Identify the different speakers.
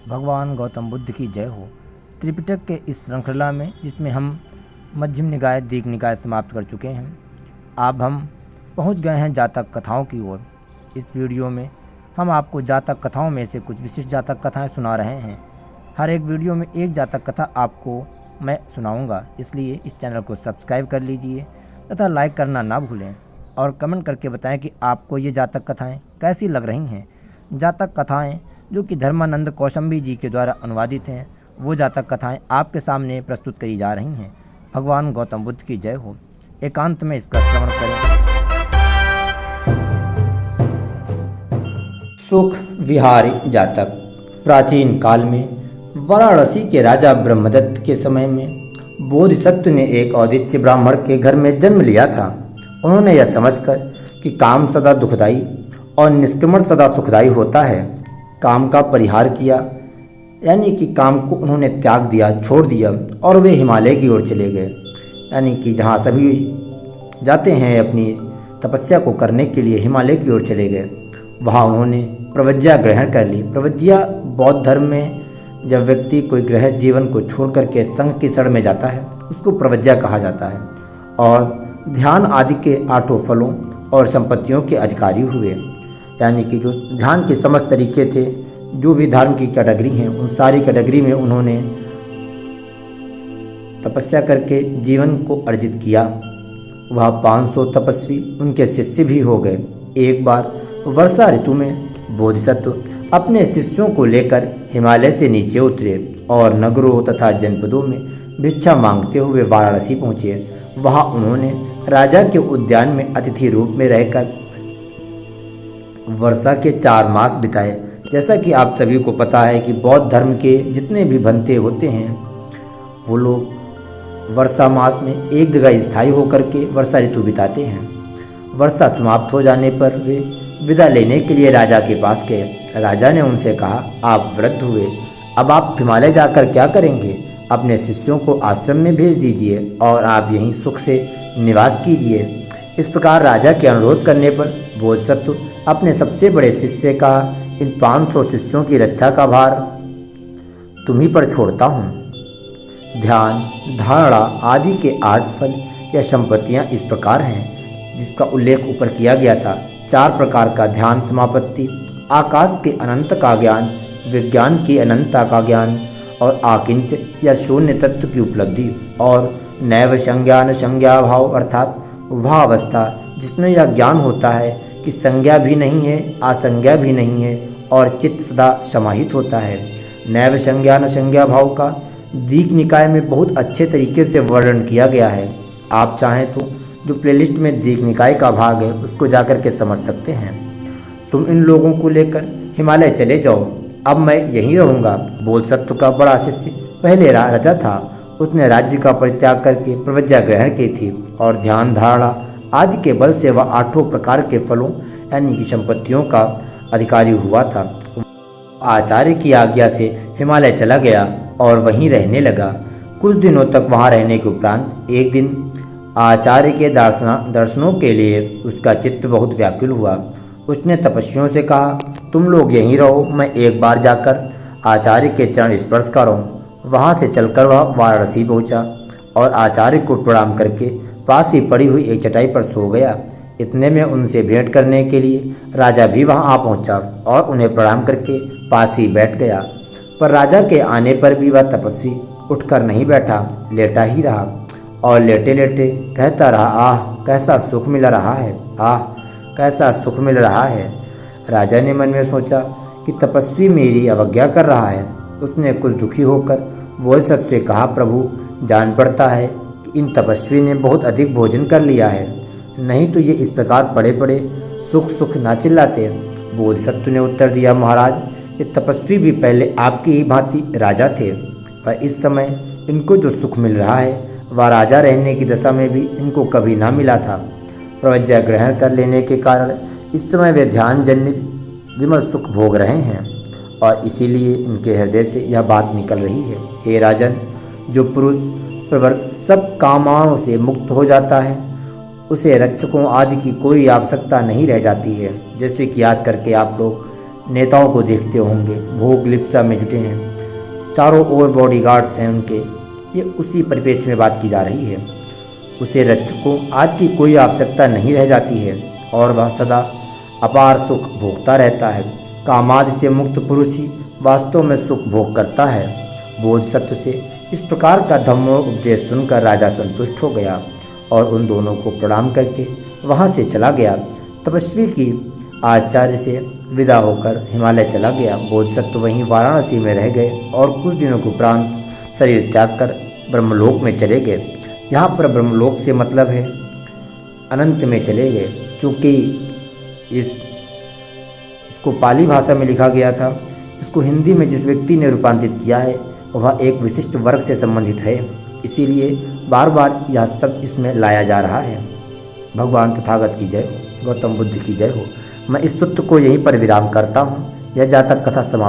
Speaker 1: भगवान गौतम बुद्ध की जय हो। त्रिपिटक के इस श्रृंखला में जिसमें हम मध्यम निकाय दीर्घ निकाय समाप्त कर चुके हैं, अब हम पहुंच गए हैं जातक कथाओं की ओर। इस वीडियो में हम आपको जातक कथाओं में से कुछ विशिष्ट जातक कथाएं सुना रहे हैं। हर एक वीडियो में एक जातक कथा आपको मैं सुनाऊंगा, इसलिए इस चैनल को सब्सक्राइब कर लीजिए तथा लाइक करना ना भूलें और कमेंट करके बताएं कि आपको ये जातक कथाएं कैसी लग रही हैं। जातक कथाएं जो कि धर्मानंद कौशंबी जी के द्वारा अनुवादित हैं, वो जातक कथाएं आपके सामने प्रस्तुत करी जा रही हैं। भगवान गौतम बुद्ध की जय हो। एकांत में इसका श्रवण करें।
Speaker 2: सुख विहारी जातक। प्राचीन काल में वाराणसी के राजा ब्रह्मदत्त के समय में बोधिसत्व ने एक औदिच्य ब्राह्मण के घर में जन्म लिया था। उन्होंने यह समझकर कि काम सदा दुखदाई और निष्क्रमण सदा सुखदाई होता है, काम का परिहार किया, यानी कि काम को उन्होंने त्याग दिया, छोड़ दिया और वे हिमालय की ओर चले गए। यानी कि जहाँ सभी जाते हैं अपनी तपस्या को करने के लिए हिमालय की ओर चले गए। वहाँ उन्होंने प्रवज्ञा ग्रहण कर ली। प्रवज्ञा बौद्ध धर्म में जब व्यक्ति कोई गृहस्थ जीवन को छोड़ करके संघ की शरण में जाता है उसको प्रवज्ञा कहा जाता है, और ध्यान आदि के 8 फलों और संपत्तियों के अधिकारी हुए। यानी कि जो ध्यान के समस्त तरीके थे, जो भी धर्म की कैटेगरी हैं, उन सारी कैटेगरी में उन्होंने तपस्या करके जीवन को अर्जित किया। वह 500 तपस्वी उनके शिष्य भी हो गए। एक बार वर्षा ऋतु में बोधिसत्व अपने शिष्यों को लेकर हिमालय से नीचे उतरे और नगरों तथा जनपदों में भिक्षा मांगते हुए वाराणसी पहुँचे। वहाँ उन्होंने राजा के उद्यान में अतिथि रूप में रहकर वर्षा के 4 मास बिताए। जैसा कि आप सभी को पता है कि बौद्ध धर्म के जितने भी भंते होते हैं वो लोग वर्षा मास में एक जगह स्थायी होकर के वर्षा ऋतु बिताते हैं। वर्षा समाप्त हो जाने पर वे विदा लेने के लिए राजा के पास गए। राजा ने उनसे कहा, आप वृद्ध हुए, अब आप हिमालय जाकर क्या करेंगे? अपने शिष्यों को आश्रम में भेज दीजिए और आप यहीं सुख से निवास कीजिए। इस प्रकार राजा के अनुरोध करने पर बोधिसत्व अपने सबसे बड़े शिष्य से कहा, इन 500 शिष्यों की रक्षा का भार तुम्हीं पर छोड़ता हूँ। ध्यान, धारणा आदि के 8 फल या संपत्तियाँ इस प्रकार हैं, जिसका उल्लेख ऊपर किया गया था। 4 प्रकार का ध्यान समापत्ति, आकाश के अनंत का ज्ञान, विज्ञान की अनंतता का ज्ञान और आकिंच या शून्य तत्व की उपलब्धि, और नैव संज्ञान संज्ञा भाव अर्थात वह अवस्था जिसमें यह ज्ञान होता है कि संज्ञा भी नहीं है, असंज्ञा भी नहीं है और चित्त सदा समाहित होता है। नैव संज्ञान संज्ञा भाव का दीघ निकाय में बहुत अच्छे तरीके से वर्णन किया गया है। आप चाहें तो जो प्लेलिस्ट में दीघ निकाय का भाग है उसको जाकर के समझ सकते हैं। तुम इन लोगों को लेकर हिमालय चले जाओ, अब मैं यहीं रहूँगा। बोधिसत्व का बड़ा शिष्य पहले राजा था। उसने राज्य का परित्याग करके प्रवज्ञा ग्रहण की थी और ध्यान, धारणा आदि के बल से वह 8 प्रकार के फलों यानी कि संपत्तियों का अधिकारी हुआ था। आचार्य की आज्ञा से हिमालय चला गया और वहीं रहने लगा। कुछ दिनों तक वहाँ रहने के उपरांत एक दिन आचार्य के दर्शनों के लिए उसका चित्त बहुत व्याकुल हुआ। उसने तपस्वियों से कहा, तुम लोग यहीं रहो, मैं एक बार जाकर आचार्य के चरण स्पर्श करूँ। वहाँ से चलकर वह वाराणसी पहुँचा और आचार्य को प्रणाम करके पास ही पड़ी हुई एक चटाई पर सो गया। इतने में उनसे भेंट करने के लिए राजा भी वहाँ आ पहुँचा और उन्हें प्रणाम करके पास ही बैठ गया। पर राजा के आने पर भी वह तपस्वी उठकर नहीं बैठा, लेटा ही रहा और लेटे लेटे कहता रहा, आह कैसा सुख मिल रहा है, आह कैसा सुख मिल रहा है। राजा ने मन में सोचा कि तपस्वी मेरी अवज्ञा कर रहा है। उसने कुछ दुखी होकर बोधिसत्व से कहा, प्रभु जान पड़ता है कि इन तपस्वी ने बहुत अधिक भोजन कर लिया है, नहीं तो ये इस प्रकार पड़े पड़े सुख सुख ना चिल्लाते। बोधिसत्व ने उत्तर दिया, महाराज ये तपस्वी भी पहले आपकी ही भांति राजा थे, पर इस समय इनको जो सुख मिल रहा है वह राजा रहने की दशा में भी इनको कभी ना मिला था। प्रवज्ञा ग्रहण कर लेने के कारण इस समय वे ध्यान जनित विमल सुख भोग रहे हैं और इसीलिए इनके हृदय से यह बात निकल रही है। हे राजन, जो पुरुष प्रवर्ग सब कामनाओं से मुक्त हो जाता है उसे रक्षकों आदि की कोई आवश्यकता नहीं रह जाती है। जैसे कि आज करके आप लोग नेताओं को देखते होंगे, भोग लिप्सा में जुटे हैं, चारों ओर बॉडीगार्ड्स हैं उनके। ये उसी परिप्रेक्ष्य में बात की जा रही है। उसे रक्षक को आज की कोई आवश्यकता नहीं रह जाती है और वह सदा अपार सुख भोगता रहता है। कामादि से मुक्त पुरुष ही वास्तव में सुख भोग करता है। बोधिसत्व से इस प्रकार का धम्मोपदेश सुनकर राजा संतुष्ट हो गया और उन दोनों को प्रणाम करके वहाँ से चला गया। तपस्वी की आचार्य से विदा होकर हिमालय चला गया। बोधिसत्व वहीं वाराणसी में रह गए और कुछ दिनों के उपरांत शरीर त्याग कर ब्रह्मलोक में चले गए। यहाँ पर ब्रह्मलोक से मतलब है अनंत में चले गए, क्योंकि इसको पाली भाषा में लिखा गया था। इसको हिंदी में जिस व्यक्ति ने रूपांतरित किया है वह एक विशिष्ट वर्ग से संबंधित है, इसीलिए बार बार यह शब्द इसमें लाया जा रहा है। भगवान तथागत की जय हो, गौतम बुद्ध की जय हो। मैं इस सूत्र को यहीं पर विराम करता हूँ। यह जातक कथा समाप्त।